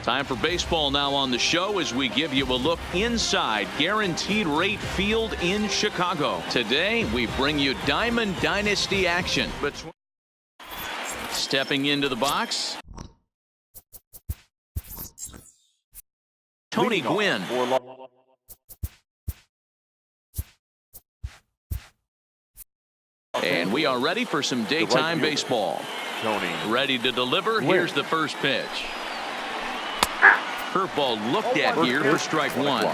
Time for baseball now on the show as we give you a look inside Guaranteed Rate Field in Chicago. Today, we bring you Diamond Dynasty action. Stepping into the box, Tony Gwynn. And we are ready for some daytime baseball. Tony. Ready to deliver. Here's the first pitch. Curveball looked at here for strike one.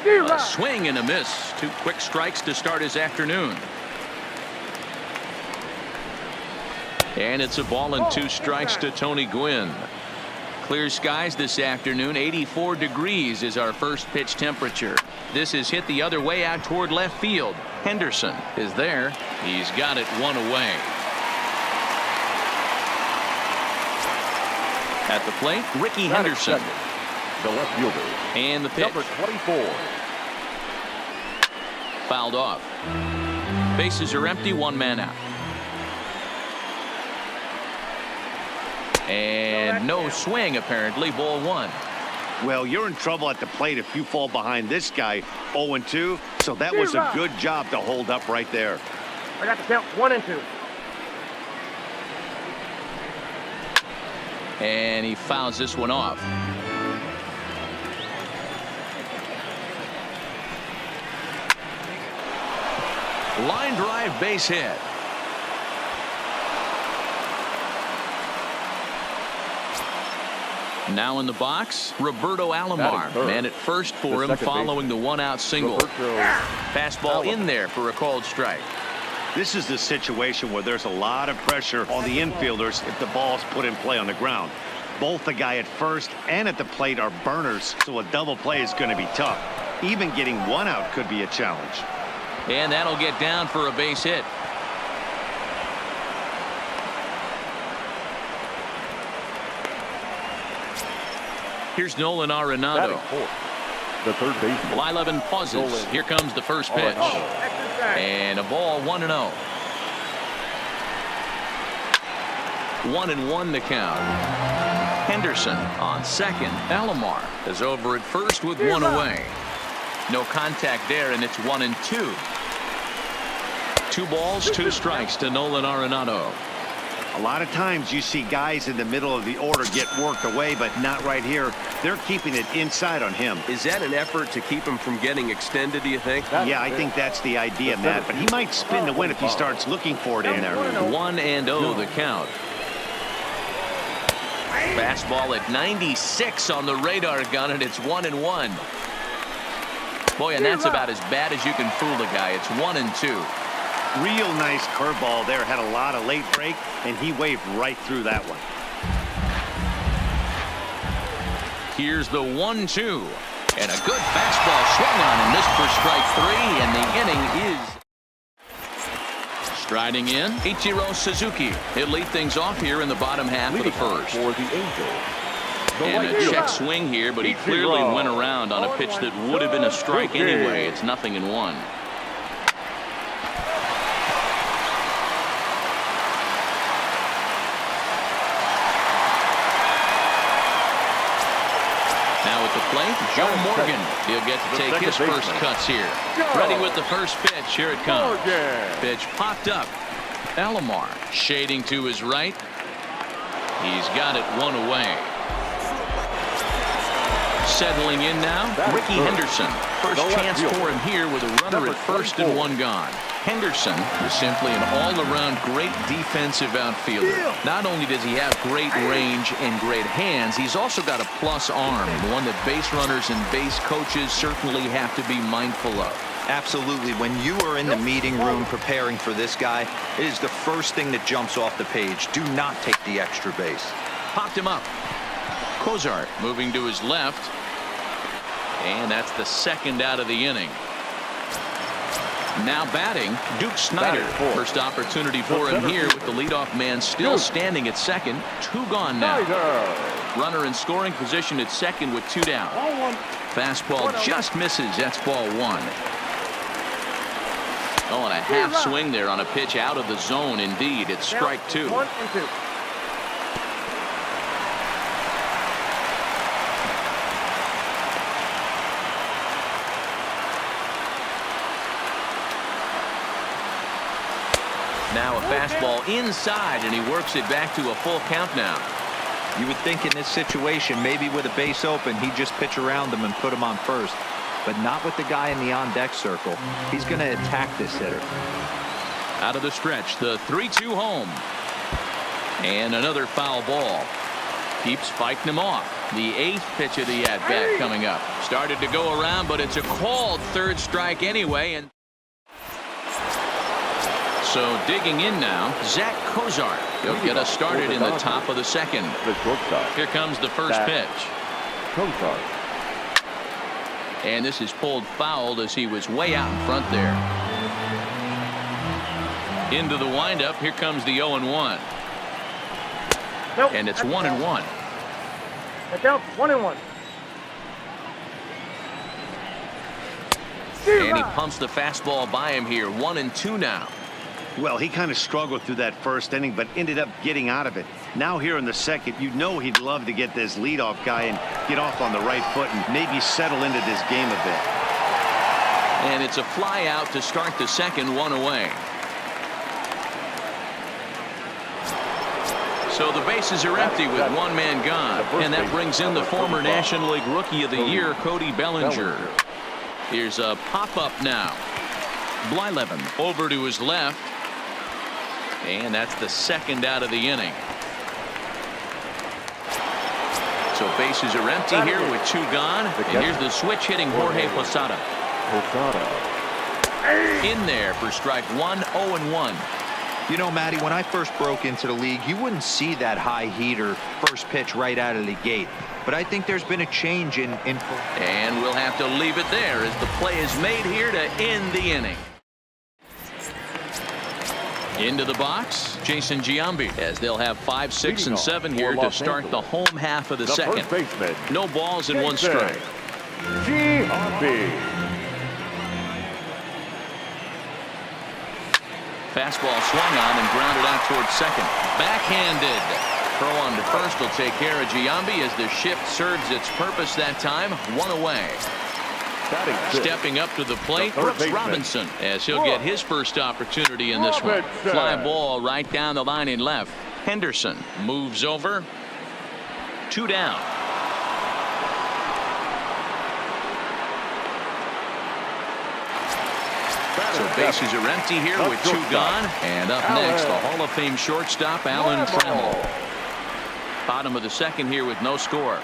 A swing and a miss. Two quick strikes to start his afternoon. And it's a ball and two strikes to Tony Gwynn. Clear skies this afternoon. 84 degrees is our first pitch temperature. This is hit the other way out toward left field. Henderson is there. He's got it one away. At the plate, Ricky Henderson. The left fielder. And the pitch. Number 24. Fouled off. Bases are empty, one man out. And no swing, apparently. Ball one. Well, you're in trouble at the plate if you fall behind this guy 0-2. So that was a good job to hold up right there. I got the count 1-2. And he fouls this one off. Line drive, base hit. Now in the box, Roberto Alomar. Man at first for him following the one-out single. Fastball in there for a called strike. This is the situation where there's a lot of pressure on the infielders if the ball's put in play on the ground. Both the guy at first and at the plate are burners, so a double play is going to be tough. Even getting one out could be a challenge. And that'll get down for a base hit. Here's Nolan Arenado. The third baseman. Blyleven pauses. Here comes the first pitch. And a ball 1-0. 1-1 the count. Henderson on second. Alomar is over at first with one away. No contact there, and it's 1-2. 2 balls, 2 strikes to Nolan Arenado. A lot of times you see guys in the middle of the order get worked away, but not right here. They're keeping it inside on him. Is that an effort to keep him from getting extended, do you think? Yeah, I think that's the idea, Matt. But he might spin the win if he starts looking for it in there. 1-0 the count. Fastball at 96 on the radar gun, and it's 1-1. Boy, and that's about as bad as you can fool the guy. It's 1-2. Real nice curveball there. Had a lot of late break, and he waved right through that one. Here's the 1-2. And a good fastball swung on and missed for strike 3, and the inning is... Striding in, Ichiro Suzuki. He'll lead things off here in the bottom half of the first. For the Angels. And a check swing here, but he clearly went around on a pitch that would have been a strike anyway. It's 0-1. Plate, Joe Morgan. He'll get to take his first cuts here. Ready with the first pitch. Here it comes. Pitch popped up. Alomar shading to his right. He's got it one away. Settling in now, Ricky Henderson. First chance for him here with a runner at first and one gone. Henderson is simply an all-around great defensive outfielder. Not only does he have great range and great hands, he's also got a plus arm, one that base runners and base coaches certainly have to be mindful of. Absolutely. When you are in the meeting room preparing for this guy, it is the first thing that jumps off the page. Do not take the extra base. Popped him up. Cozart moving to his left. And that's the second out of the inning. Now batting, Duke Snider. First opportunity for him here with the leadoff man still standing at second. 2 gone now. Runner in scoring position at second with 2 down. Fastball just misses. That's ball 1. Oh, and a half swing there on a pitch out of the zone. Indeed, it's strike 2. 1-2. Now a fastball inside, and he works it back to a full count now. You would think in this situation, maybe with a base open, he'd just pitch around him and put him on first. But not with the guy in the on-deck circle. He's going to attack this hitter. Out of the stretch, the 3-2 home. And another foul ball. Keeps fighting him off. The 8th pitch of the at-bat coming up. Started to go around, but it's a called third strike anyway. And so digging in now, Zach Kozar. He'll get us started in the top of the second. Here comes the first pitch. Kozar. And this is pulled foul as he was way out in front there. Into the windup. Here comes the 0-1. Nope, And it's that's 1-1. That counts. 1-1. And he pumps the fastball by him here. 1-2 now. Well, he kind of struggled through that first inning, but ended up getting out of it. Now here in the second, you know he'd love to get this leadoff guy and get off on the right foot and maybe settle into this game a bit. And it's a fly out to start the second, 1 away. So the bases are empty with 1 man gone. And that brings in the former National League Rookie of the Year, Cody Bellinger. Here's a pop-up now. Blyleven over to his left. And that's the second out of the inning. So bases are empty here with 2 gone. And here's the switch hitting Jorge Posada. In there for strike 1, 0-1. You know, Matty, when I first broke into the league, you wouldn't see that high heater first pitch right out of the gate. But I think there's been a change in. And we'll have to leave it there as the play is made here to end the inning. Into the box, Jason Giambi, as they'll have 5, 6, and 7 here to start the home half of the second. No balls and 1 strike. Giambi. Fastball swung on and grounded out towards second. Backhanded. Throw on to first will take care of Giambi as the shift serves its purpose that time. 1 away. Stepping up to the plate, Brooks Robinson, as he'll get his first opportunity in this one. Fly ball right down the line in left. Henderson moves over. 2 down. So bases are empty here with 2 gone. And up next, the Hall of Fame shortstop, Alan Trammell. Bottom of the second here with no score.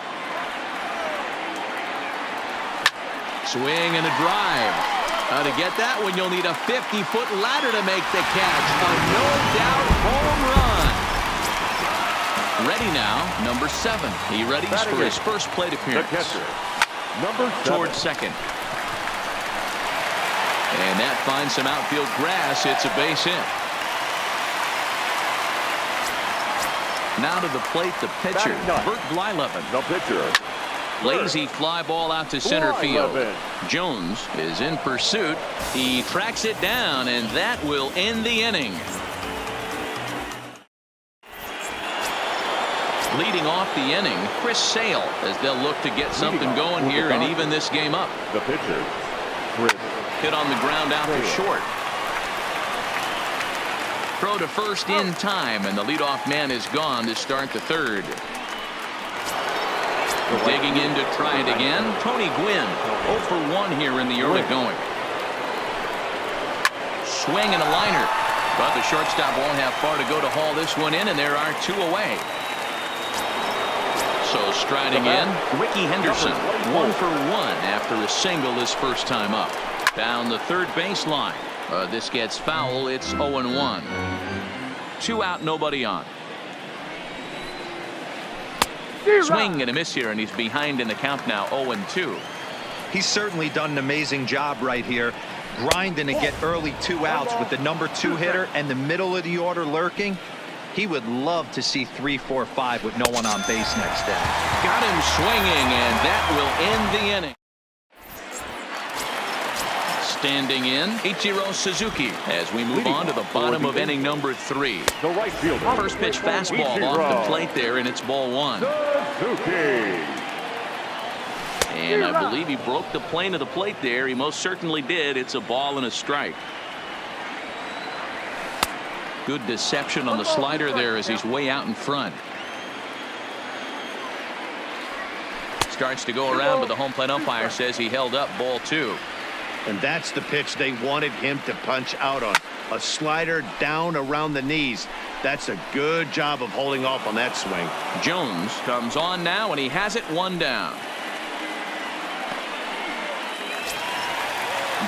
Swing and a drive. To get that one, you'll need a 50-foot ladder to make the catch. A no-doubt home run. Ready now, number 7. He readies for his first plate appearance. Number 7. Towards second. And that finds some outfield grass. It's a base hit. Now to the plate, the pitcher, Bert Blyleven. The pitcher. Lazy fly ball out to center field. Jones is in pursuit. He tracks it down, and that will end the inning. Leading off the inning, Chris Sale, as they'll look to get something going here and even this game up. The pitcher, Chris. Hit on the ground out to short. Throw to first in time, and the leadoff man is gone to start the third. Digging in to try it again, Tony Gwynn. 0 for 1 here in the early going. Swing and a liner. But the shortstop won't have far to go to haul this one in, and there are 2 away. So striding in, Ricky Henderson. 1 for 1 after a single his first time up. Down the third baseline. This gets foul. It's 0-1. 2 out, nobody on. Swing and a miss here, and he's behind in the count now, 0-2. He's certainly done an amazing job right here, grinding to get early 2 outs with the number 2 hitter and the middle of the order lurking. He would love to see 3, 4, 5 with no one on base next day. Got him swinging, and that will end the inning. Standing in, Ichiro Suzuki, as we move on to the bottom of inning number 3. The right fielder. First pitch fastball off the plate there, and it's ball 1. Suzuki. And I believe he broke the plane of the plate there. He most certainly did. It's a ball and a strike. Good deception on the slider there as he's way out in front. Starts to go around, but the home plate umpire says he held up ball 2. And that's the pitch they wanted him to punch out on. A slider down around the knees. That's a good job of holding off on that swing. Jones comes on now, and he has it 1 down.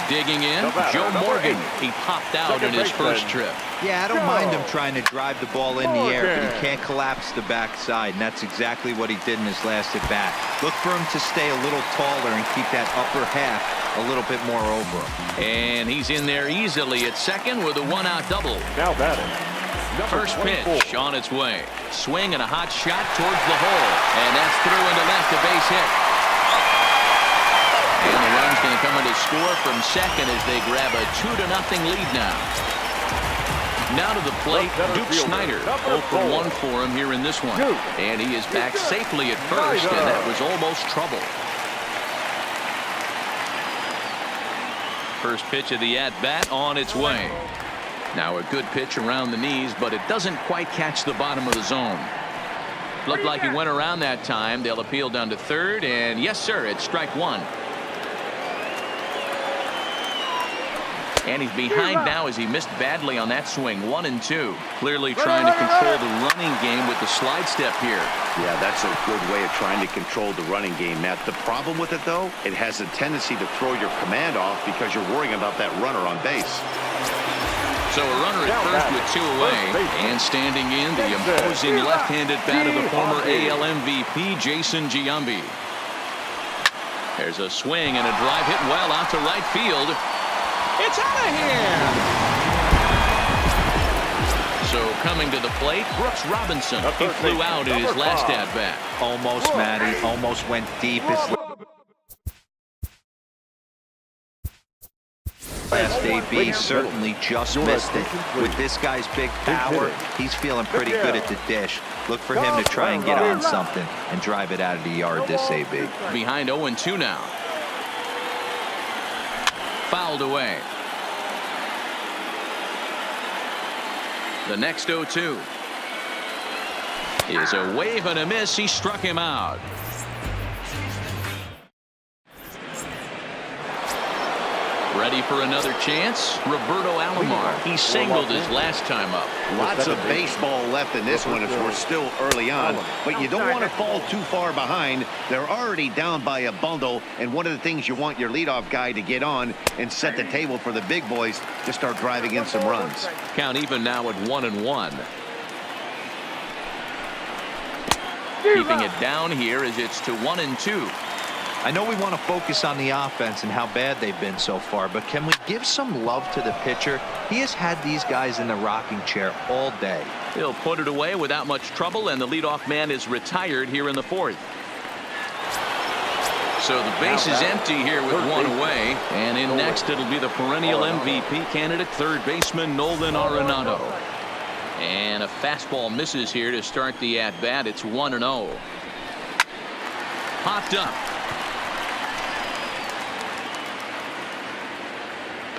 Digging in, Joe Morgan. He popped out in his first trip. Yeah, I don't mind him trying to drive the ball in the air, but he can't collapse the backside, and that's exactly what he did in his last at bat. Look for him to stay a little taller and keep that upper half a little bit more over him. And he's in there easily at second with a 1-out double. Now batting. First pitch on its way. Swing and a hot shot towards the hole. And that's through into left, a base hit. And the run's going to come in to score from second as they grab a 2-0 lead now. Now to the plate, Duke Snyder. 0 for 1 for him here in this one. And he is back safely at first, and that was almost trouble. First pitch of the at-bat on its way. Now a good pitch around the knees, but it doesn't quite catch the bottom of the zone. Looked like he went around that time. They'll appeal down to third, and yes, sir, it's strike 1. And he's behind now as he missed badly on that swing. 1-2. Clearly trying to control the running game with the slide step here. Yeah, that's a good way of trying to control the running game, Matt. The problem with it, though, it has a tendency to throw your command off because you're worrying about that runner on base. So a runner at first with 2 away, and standing in the imposing left-handed bat of the former AL MVP, Jason Giambi. There's a swing and a drive hit well out to right field. It's out of here! So coming to the plate, Brooks Robinson. He flew out in his last at-bat. Almost, Matty. Almost went deep. His last AB certainly just missed it. With this guy's big power, he's feeling pretty good at the dish. Look for him to try and get on something and drive it out of the yard this AB. Behind 0-2 now. Fouled away. The next 0-2 is a wave and a miss. He struck him out. Ready for another chance? Roberto Alomar. He singled his last time up. Lots of baseball left in this one as we're still early on, but you don't want to fall too far behind. They're already down by a bundle, and one of the things you want your leadoff guy to get on and set the table for the big boys to start driving in some runs. Count even now at 1-1. Keeping it down here as it's to 1-2. I know we want to focus on the offense and how bad they've been so far, but can we give some love to the pitcher? He has had these guys in the rocking chair all day. He'll put it away without much trouble, and the leadoff man is retired here in the 4th. So the base is empty here with 1 away, and in next it'll be the perennial MVP candidate, third baseman Nolan Arenado. And a fastball misses here to start the at-bat. It's 1-0. Popped up.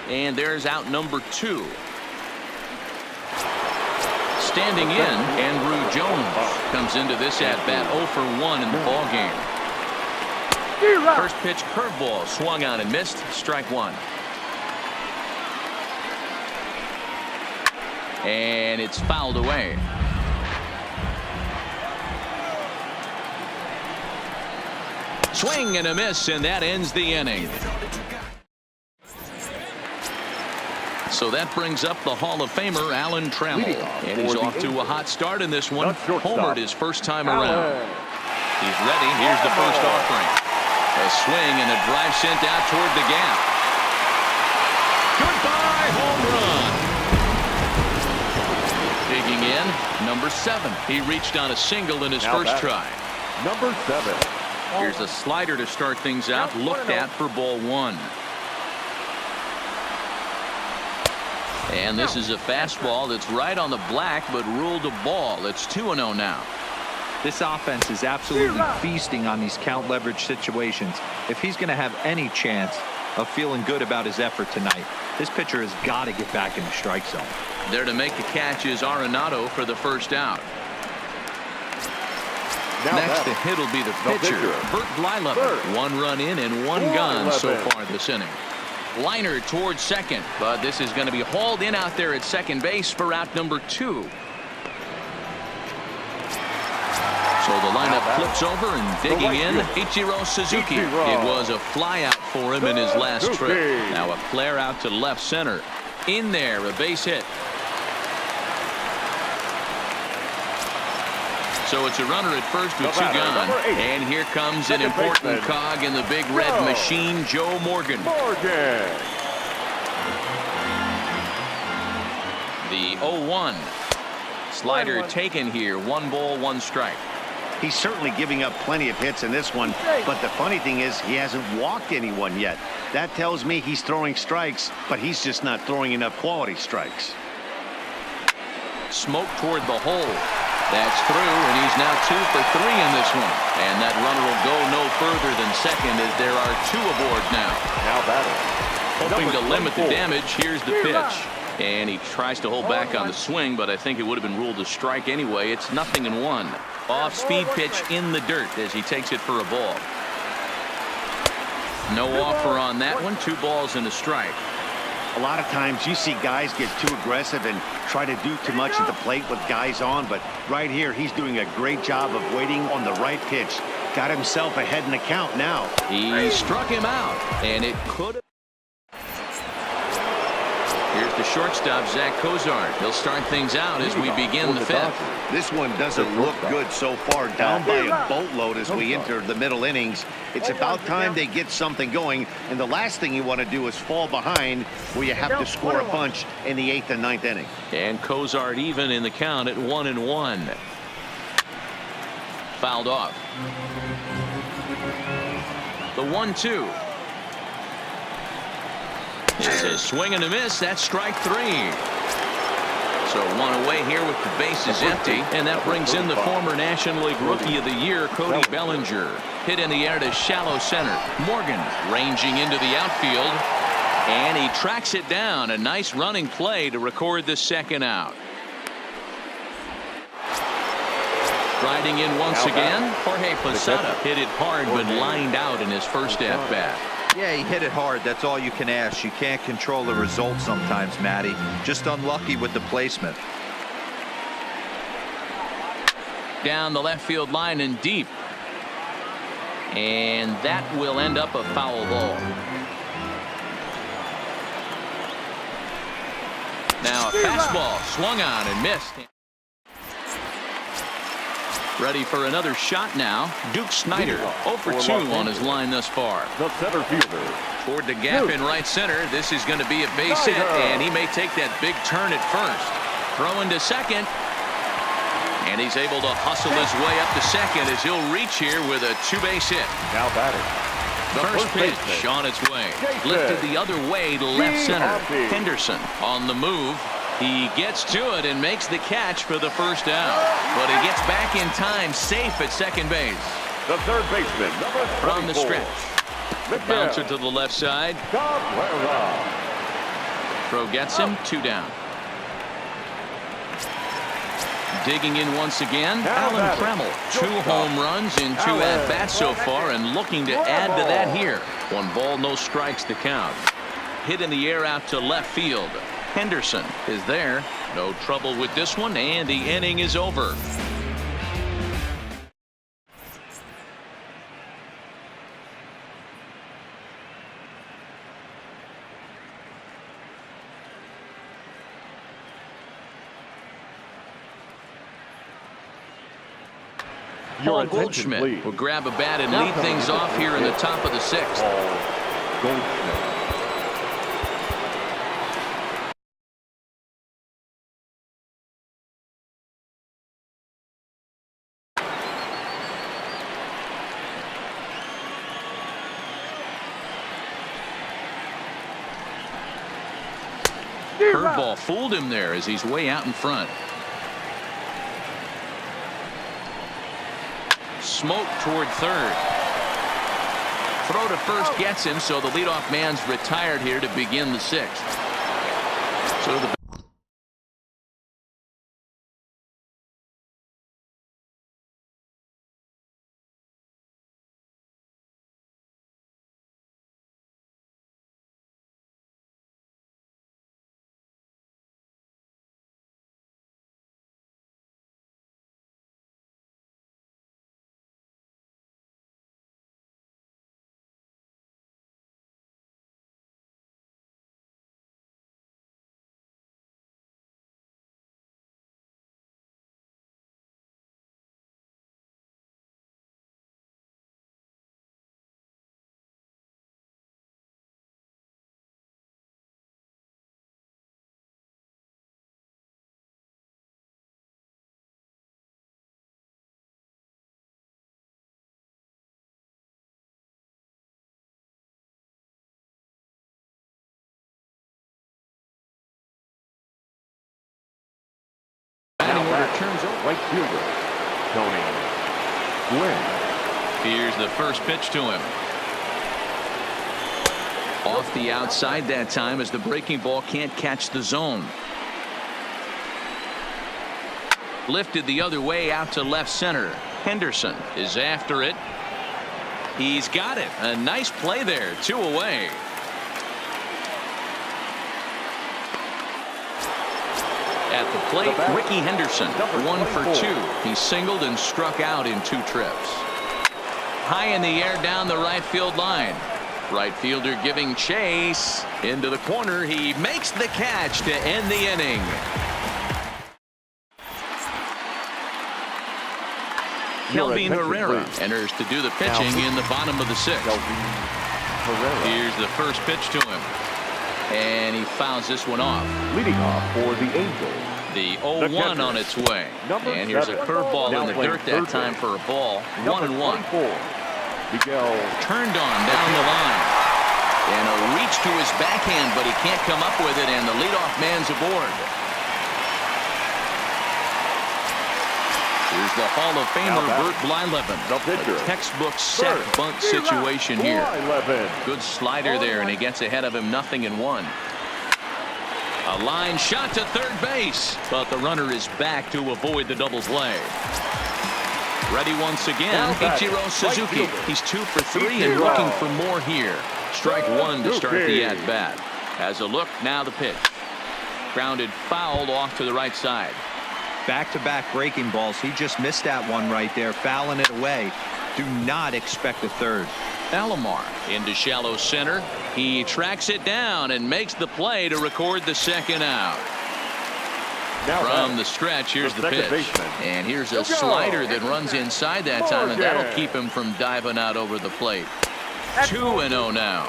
And there's out number 2. Standing in, Andrew Jones comes into this at-bat 0 for 1 in the ballgame. First pitch curveball swung on and missed. Strike 1. And it's fouled away. Swing and a miss, and that ends the inning. So that brings up the Hall of Famer Alan Trammell, and he's off to a hot start in this one. Homered his first time around. He's ready. Here's the first offering. A swing and a drive sent out toward the gap. Goodbye home run. Digging in, number 7. He reached on a single in his first try. Number 7. Here's a slider to start things out. Looked at for ball 1. And this is a fastball that's right on the black, but ruled a ball. It's 2-0 now. This offense is absolutely feasting on these count leverage situations. If he's going to have any chance of feeling good about his effort tonight, this pitcher has got to get back in the strike zone. There to make the catch is Arenado for the first out. Now Next to batter, hit will be the the pitcher, pitcher. Bert Blyleven. 1 run in and 1 gone so far this inning. Liner towards second, but this is going to be hauled in out there at second base for out number 2. So the lineup flips over and digging in, Ichiro Suzuki. It was a fly out for him in his last trip. Now a flare out to left center. In there, a base hit. So it's a runner at first with 2 gone. And here comes an important cog in the big red machine, Joe Morgan. The 0-1. Slider taken here. 1 ball, 1 strike. He's certainly giving up plenty of hits in this one, but the funny thing is he hasn't walked anyone yet. That tells me he's throwing strikes, but he's just not throwing enough quality strikes. Smoke toward the hole. That's through, and he's now 2 for 3 in this one. And that runner will go no further than second as there are 2 aboard now. Now batter. Hoping to limit the damage, here's the pitch. And he tries to hold back on the swing, but I think it would have been ruled a strike anyway. It's 0-1. Off-speed pitch in the dirt as he takes it for a ball. No offer on that one. 2 balls and a strike. A lot of times you see guys get too aggressive and try to do too much at the plate with guys on, but right here he's doing a great job of waiting on the right pitch. Got himself ahead in the count now. He struck him out, and it could have. Here's the shortstop, Zach Cozart. He'll start things out as we begin the 5th. This one doesn't look good so far, down by a boatload as we enter the middle innings. It's about time they get something going, and the last thing you want to do is fall behind where you have to score a bunch in the 8th and 9th inning. And Cozart even in the count at 1-1. Fouled off. The 1-2. It's a swing and a miss. That's strike 3. So 1 away here with the bases empty, and that brings in the former National League Rookie of the Year, Cody Bellinger. Hit in the air to shallow center. Morgan ranging into the outfield, and he tracks it down. A nice running play to record the 2nd out. Riding in once again, Jorge Posada hit it hard but lined out in his first at-bat. Yeah, he hit it hard. That's all you can ask. You can't control the result sometimes, Matty. Just unlucky with the placement. Down the left field line and deep. And that will end up a foul ball. Now a fastball swung on and missed. Ready for another shot now. Duke Snider 0 for 2 on his line thus far. The center fielder. Toward the gap in right center. This is going to be a base hit, and he may take that big turn at first. Throwing to second. And he's able to hustle his way up to second as he'll reach here with a 2-base hit. Now batting. The first pitch on its way. Lifted the other way to left center. Henderson on the move. He gets to it and makes the catch for the first out. But he gets back in time, safe at second base. The third baseman, number 24. From the stretch. Bouncer to the left side. Throw gets him. 2 down. Digging in once again, Alan Trammell. 2 home runs in 2 at-bats so far, and looking to add to that here. 1 ball, no strikes to count. Hit in the air out to left field. Henderson is there. No trouble with this one, and the inning is over. Paul Goldschmidt will grab a bat and lead things off here in the top of the 6th. Goldschmidt. Curveball fooled him there as he's way out in front. Smoke toward third. Throw to first gets him, so the leadoff man's retired here to begin the 6th. So the runner turns over. Right fielder, Tony Gwynn. Here's the first pitch to him. Off the outside that time as the breaking ball can't catch the zone. Lifted the other way out to left center. Henderson is after it. He's got it. A nice play there. 2 away. At the plate, Ricky Henderson, 1 for 2. He singled and struck out in 2 trips. High in the air down the right field line. Right fielder giving chase into the corner. He makes the catch to end the inning. Kelvin Herrera enters to do the pitching in the bottom of the 6th. Here's the first pitch to him. And he fouls this one off. Leading off for the Angels, The 0-1 on its way. And here's a curveball in the dirt that time for a ball. 1-1. Miguel Turned on down the line. And a reach to his backhand, but he can't come up with it, and the leadoff man's aboard. Here's the Hall of Famer Bert Blyleven. A textbook sack bunt situation here. Good slider there, and he gets ahead of him 0-1. A line shot to third base, but the runner is back to avoid the double play. Ready once again, Ichiro Suzuki. He's 2 for 3 and looking for more here. Strike 1 to start the at-bat. Has a look, now the pitch. Grounded foul off to the right side. Back-to-back breaking balls. He just missed that one right there, fouling it away. Do not expect a third. Alomar into shallow center. He tracks it down and makes the play to record the second out. From the stretch, here's the pitch. And here's a slider that runs inside that time, and that'll keep him from diving out over the plate. 2-0 now.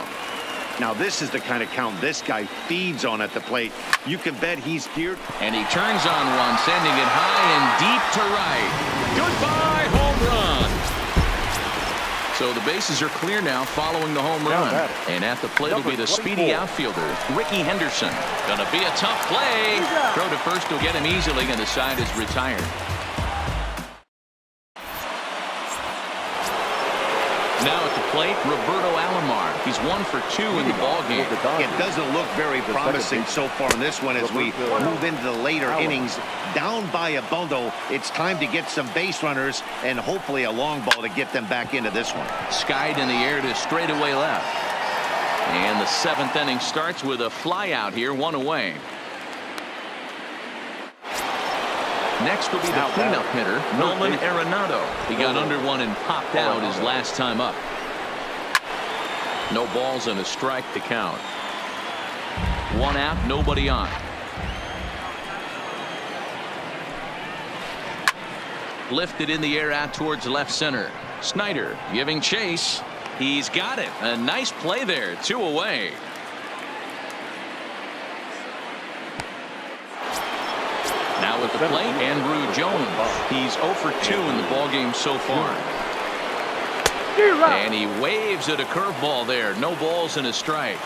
Now this is the kind of count this guy feeds on at the plate. You can bet he's geared. And he turns on one, sending it high and deep to right. Goodbye, home run. So the bases are clear now following the home run. And at the plate will be the speedy outfielder, Ricky Henderson. Gonna be a tough play. Throw to first will get him easily, and the side is retired. Now at the plate, Roberto Alomar. He's 1 for 2 in the ballgame. It doesn't look very promising so far in this one as we move into the later innings. Down by a bundle, it's time to get some base runners and hopefully a long ball to get them back into this one. Skied in the air to straightaway left. And the 7th inning starts with a fly out here, 1 away. Next will be the cleanup hitter, Nolan Arenado. He got under one and popped out his last time up. No balls and a strike to count. 1 out, nobody on. Lifted in the air out towards left center. Snyder giving chase. He's got it. A nice play there. 2 away. Now at the plate, Andrew Jones. He's 0 for 2 in the ballgame so far. And he waves at a curveball there. No balls and a strike.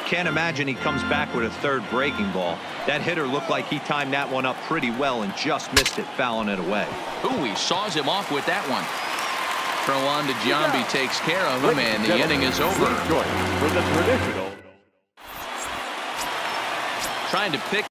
Can't imagine he comes back with a third breaking ball. That hitter looked like he timed that one up pretty well and just missed it, fouling it away. Ooh, he saws him off with that one. Throw on to Giambi, takes care of him, and the inning is over. For the traditional. Trying to pick